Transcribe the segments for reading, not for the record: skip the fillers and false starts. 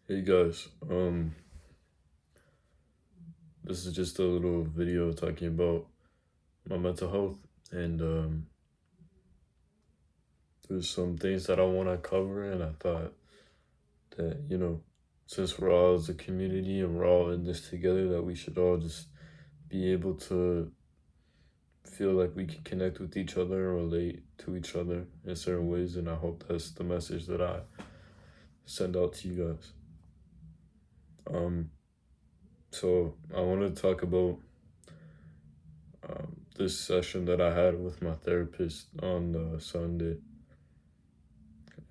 Hey guys, this is just a little video talking about my mental health, and there's some things that I want to cover, and I thought that, since we're all as a community and we're all in this together, that we should all just be able to feel like we can connect with each other and relate to each other in certain ways, and I hope that's the message that I send out to you guys. Um, so I want to talk about this session that I had with my therapist on Sunday.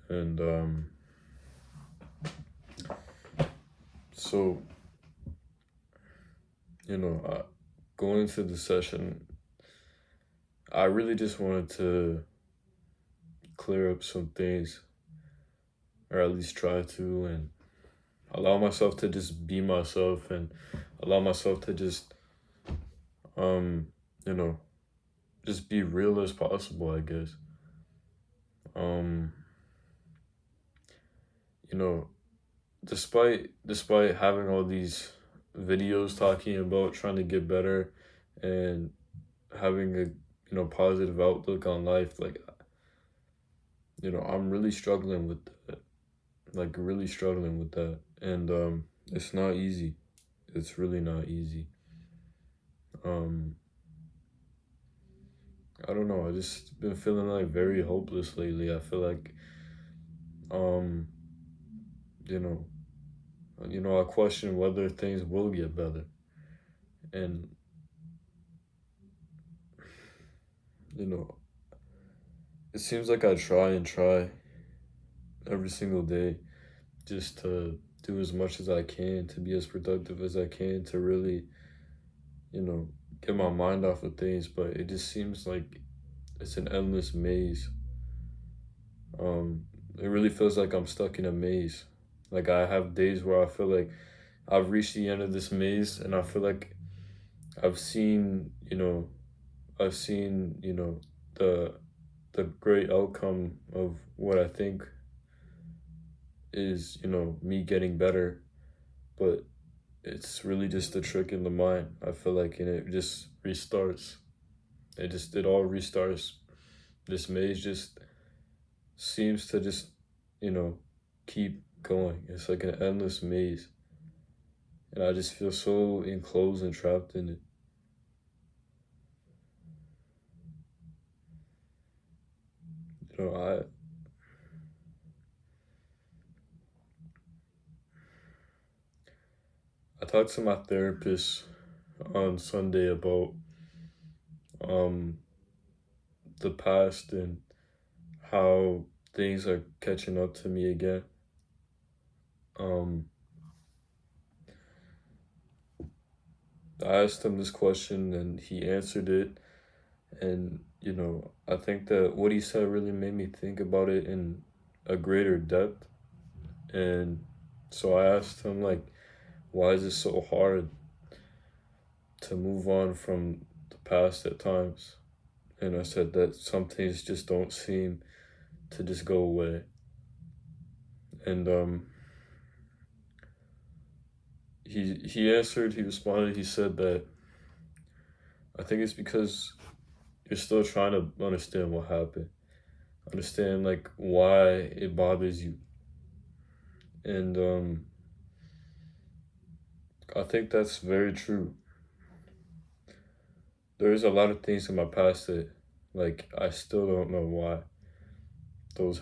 And so, going into the session, I really just wanted to clear up some things, or at least try to, and allow myself to just be myself and allow myself to just, um, you know, just be real as possible, I guess. Um, you know, despite having all these videos talking about trying to get better and having a positive outlook on life, like, I'm really struggling with that, like really struggling with that, and it's not easy. It's really not easy. um I don't know, I just been feeling like very hopeless lately. I feel like, um you know I question whether things will get better, and you know it seems like I try and try every single day just to do as much as I can, to be as productive as I can, to really, you know, get my mind off of things, but it just seems like it's an endless maze. It really feels like I'm stuck in a maze. Like, I have days where I feel like I've reached the end of this maze, and I feel like I've seen, I've seen, the great outcome of what I think is, me getting better, but it's really just a trick in the mind. I feel like, and it just restarts. It all restarts. This maze just seems to just, you know, keep going. It's like an endless maze. And I just feel so enclosed and trapped in it. You know, I talked to my therapist on Sunday about um the past and how things are catching up to me again. Um I asked him this question and he answered it, and I think that what he said really made me think about it in a greater depth. And so I asked him, like, why is it so hard to move on from the past at times? And I said that some things just don't seem to just go away. And he answered, he responded, he said that I think it's because you're still trying to understand what happened, understand like why it bothers you. And I think that's very true. There's a lot of things in my past that, like, I still don't know why those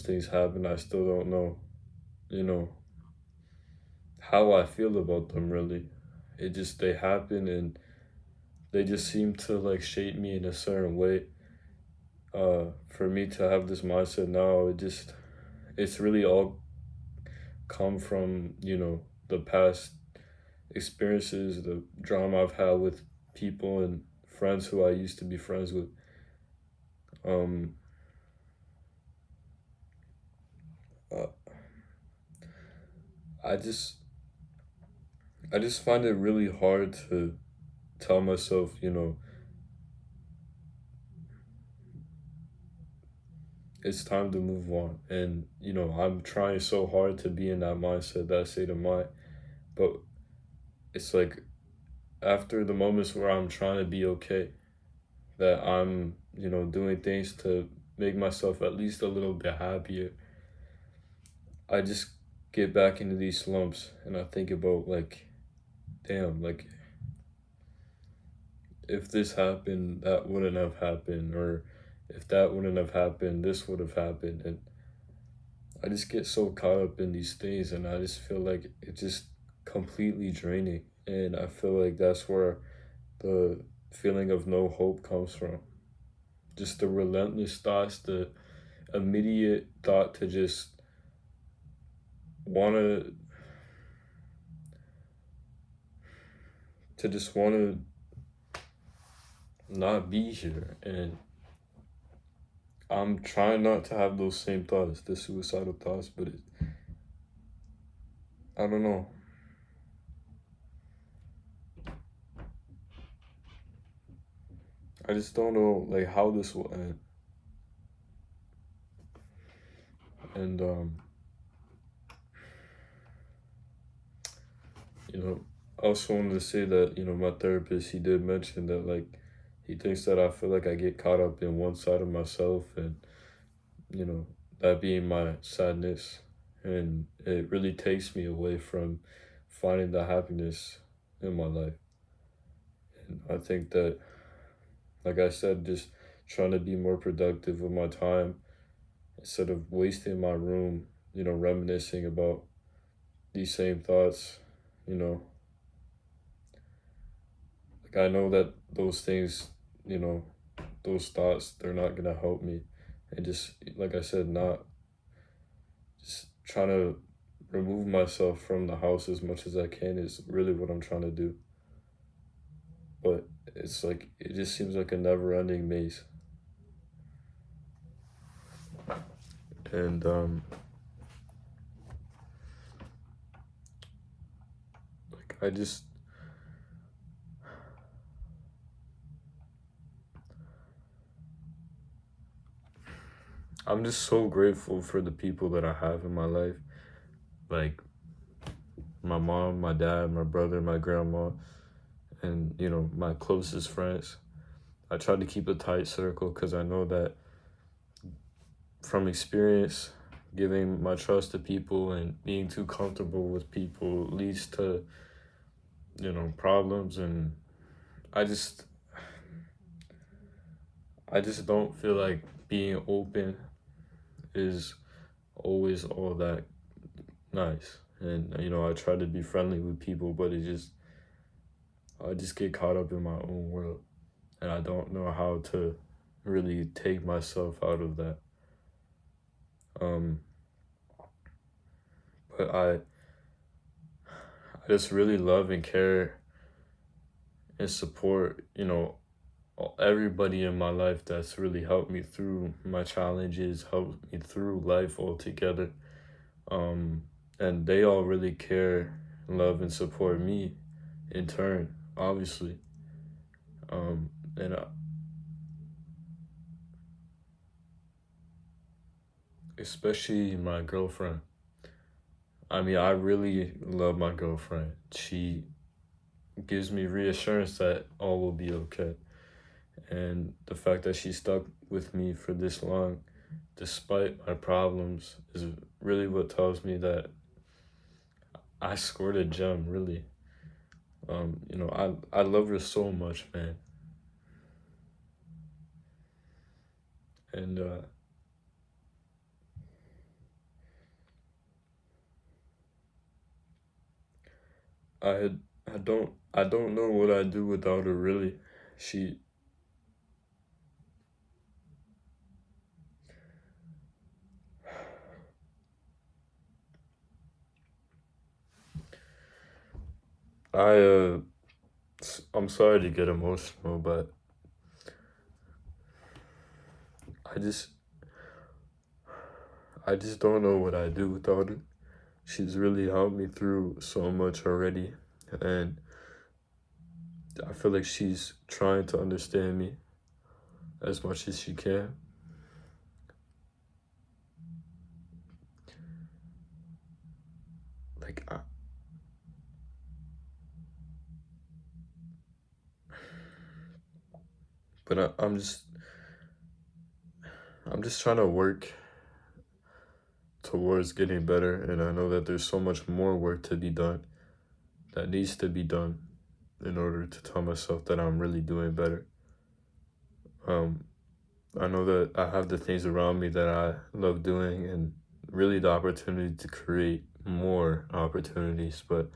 things happen. I still don't know, you know, how I feel about them really. They happen, and they just seem to like shape me in a certain way. For me to have this mindset now, it's really all come from, the past experiences, the drama I've had with people and friends who I used to be friends with. Um, uh, I just I just find it really hard to tell myself, it's time to move on. And, I'm trying so hard to be in that mindset, that state of mind. But it's like after the moments where I'm trying to be okay, that I'm, doing things to make myself at least a little bit happier, I just get back into these slumps and I think about, like, damn, like, if this happened, that wouldn't have happened, or if that wouldn't have happened, this would have happened. And I just get so caught up in these things, and I just feel like it's just completely draining. And I feel like that's where the feeling of no hope comes from. Just the relentless thoughts, the immediate thought to just wanna wanna not be here. And I'm trying not to have those same thoughts, the suicidal thoughts, but I don't know. I just don't know, like, how this will end. And I also wanted to say that, my therapist, he did mention that, like, he thinks that I feel like I get caught up in one side of myself, and, you know, that being my sadness. And it really takes me away from finding the happiness in my life. And I think that, like I said, just trying to be more productive with my time instead of wasting my room, reminiscing about these same thoughts, you know. Like, I know that those things, you know, those thoughts, they're not gonna help me. And just, like I said, not just trying to remove myself from the house as much as I can is really what I'm trying to do. But it's like, it just seems like a never ending maze. And, like, I'm just so grateful for the people that I have in my life. Like, my mom, my dad, my brother, my grandma, and, my closest friends. I try to keep a tight circle because I know that from experience, giving my trust to people and being too comfortable with people leads to, problems. And I just, I just don't feel like being open is always all that nice. And, I try to be friendly with people, but I just get caught up in my own world. And I don't know how to really take myself out of that. Um, but I just really love and care and support, everybody in my life that's really helped me through my challenges, helped me through life altogether. And they all really care, love, and support me in turn, obviously. And especially my girlfriend. I mean, I really love my girlfriend. She gives me reassurance that all will be okay. And the fact that she stuck with me for this long, despite my problems, is really what tells me that I scored a gem, really. I love her so much, man. And I I don't know what I'd do without her, really. She I I'm sorry to get emotional, but I just I just don't know what I'd do without her. She's really helped me through so much already, and I feel like she's trying to understand me as much as she can. like I'm just trying to work towards getting better, and I know that there's so much more work to be done that needs to be done in order to tell myself that I'm really doing better. Um, I know that I have the things around me that I love doing, and really the opportunity to create more opportunities, but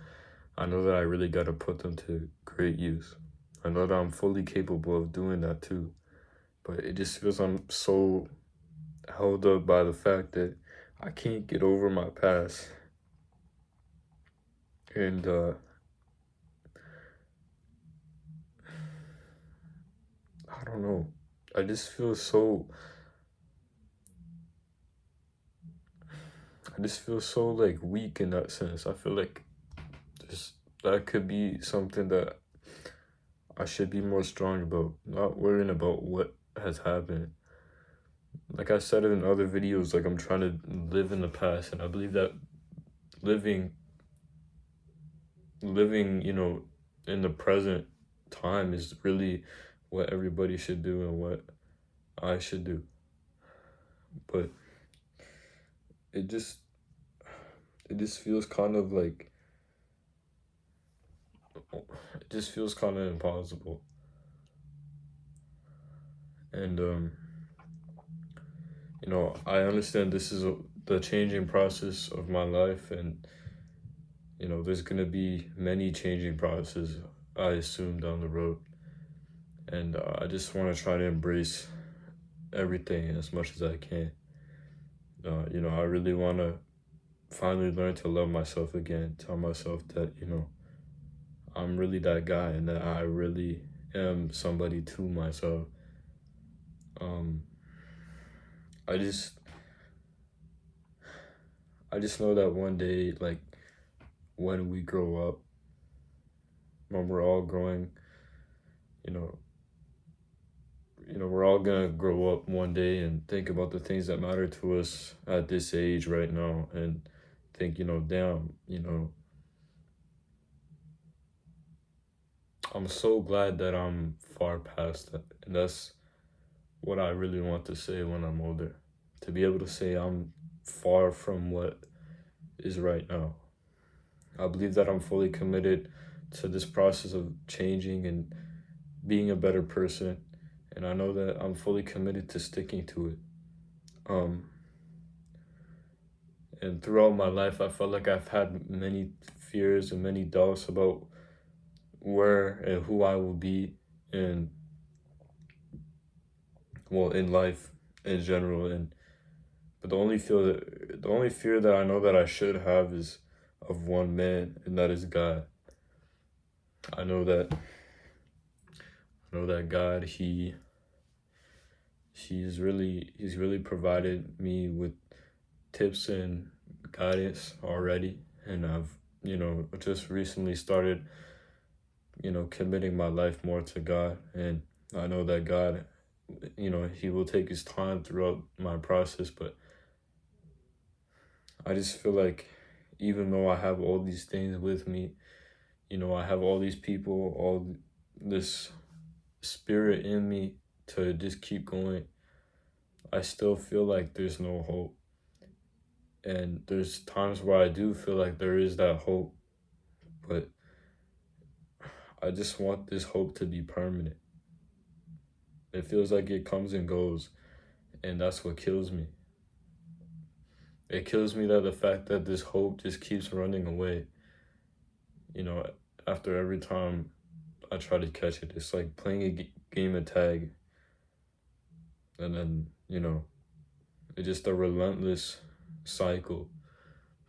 I know that I really got to put them to great use. I know that I'm fully capable of doing that too, but it just feels I'm so held up by the fact that I can't get over my past. And I don't know. I just feel so I just feel so like weak in that sense. I feel like just that could be something that I should be more strong about, not worrying about what has happened. Like I said in other videos, like I'm trying to live in the past, and I believe that living living, in the present time is really what everybody should do and what I should do. But it just it just feels kind of like it just feels kind of impossible. And I understand this is the changing process of my life, and there's gonna be many changing processes, I assume, down the road. And I just want to try to embrace everything as much as I can. I really want to finally learn to love myself again. Tell myself that I'm really that guy, and that I really am somebody to myself. Um, I just I just know that one day, like when we grow up, when we're all growing, you know, we're all gonna grow up one day and think about the things that matter to us at this age right now, and think, damn, I'm so glad that I'm far past that. And that's what I really want to say when I'm older. To be able to say I'm far from what is right now. I believe that I'm fully committed to this process of changing and being a better person. And I know that I'm fully committed to sticking to it. Um, and throughout my life, I felt like I've had many fears and many doubts about where and who I will be in, well, in life in general. And but the only fear that I know that I should have is of one man, and that is God. I know that God, he's really provided me with tips and guidance already, and I've just recently started committing my life more to God. And I know that God, he will take his time throughout my process, but I just feel like even though I have all these things with me, I have all these people, all this spirit in me to just keep going, I still feel like there's no hope. And there's times where I do feel like there is that hope, but I just want this hope to be permanent. It feels like it comes and goes, and that's what kills me. It kills me that the fact that this hope just keeps running away, you know, after every time I try to catch it. It's like playing a game of tag, and then, it's just a relentless cycle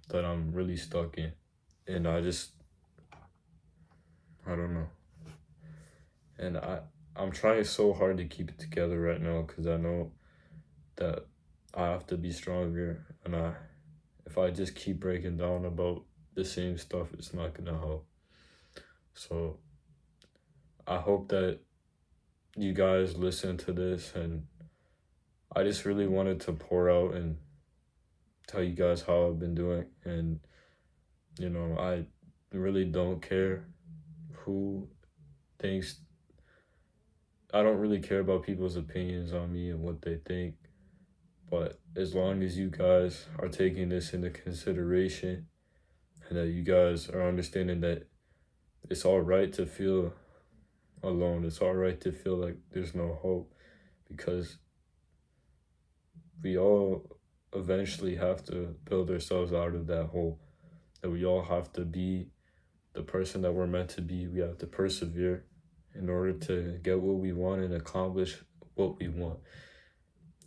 that I'm really stuck in. And I don't know. And I'm trying so hard to keep it together right now, because I know that I have to be stronger. And if I just keep breaking down about the same stuff, it's not gonna help. So I hope that you guys listen to this, and I just really wanted to pour out and tell you guys how I've been doing, and You know, I really don't care who thinks, I don't really care about people's opinions on me and what they think. But as long as you guys are taking this into consideration and that you guys are understanding that it's all right to feel alone, it's all right to feel like there's no hope, because we all eventually have to build ourselves out of that hole. That we all have to be the person that we're meant to be. We have to persevere in order to get what we want and accomplish what we want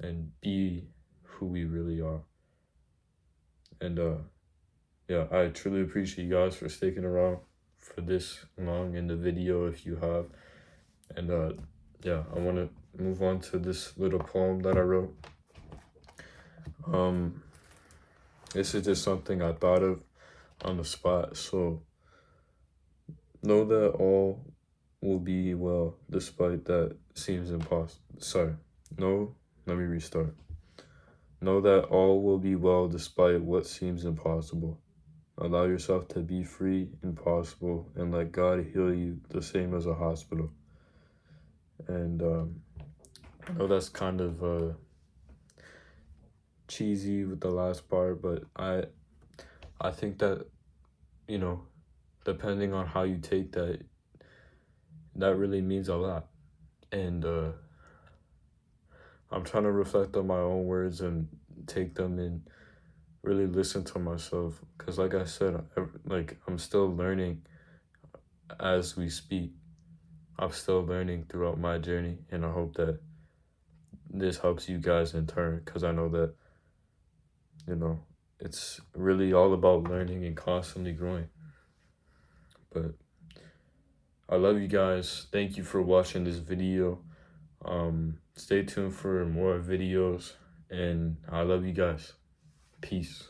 and be who we really are. And yeah, I truly appreciate you guys for sticking around for this long in the video if you have. And yeah, I want to move on to this little poem that I wrote. This is just something I thought of on the spot. So, know that all will be well despite that seems impossible. Sorry, no, let me restart. Know that all will be well despite what seems impossible. Allow yourself to be free and possible, and let God heal you the same as a hospital. And I know that's kind of cheesy with the last part, but I think that, you know, depending on how you take that, that really means a lot. And I'm trying to reflect on my own words and take them and really listen to myself, because like I said, I'm still learning as we speak. I'm still learning throughout my journey, and I hope that this helps you guys in turn, because I know that, you know, it's really all about learning and constantly growing. But I love you guys. Thank you for watching this video. Stay tuned for more videos, and I love you guys. Peace.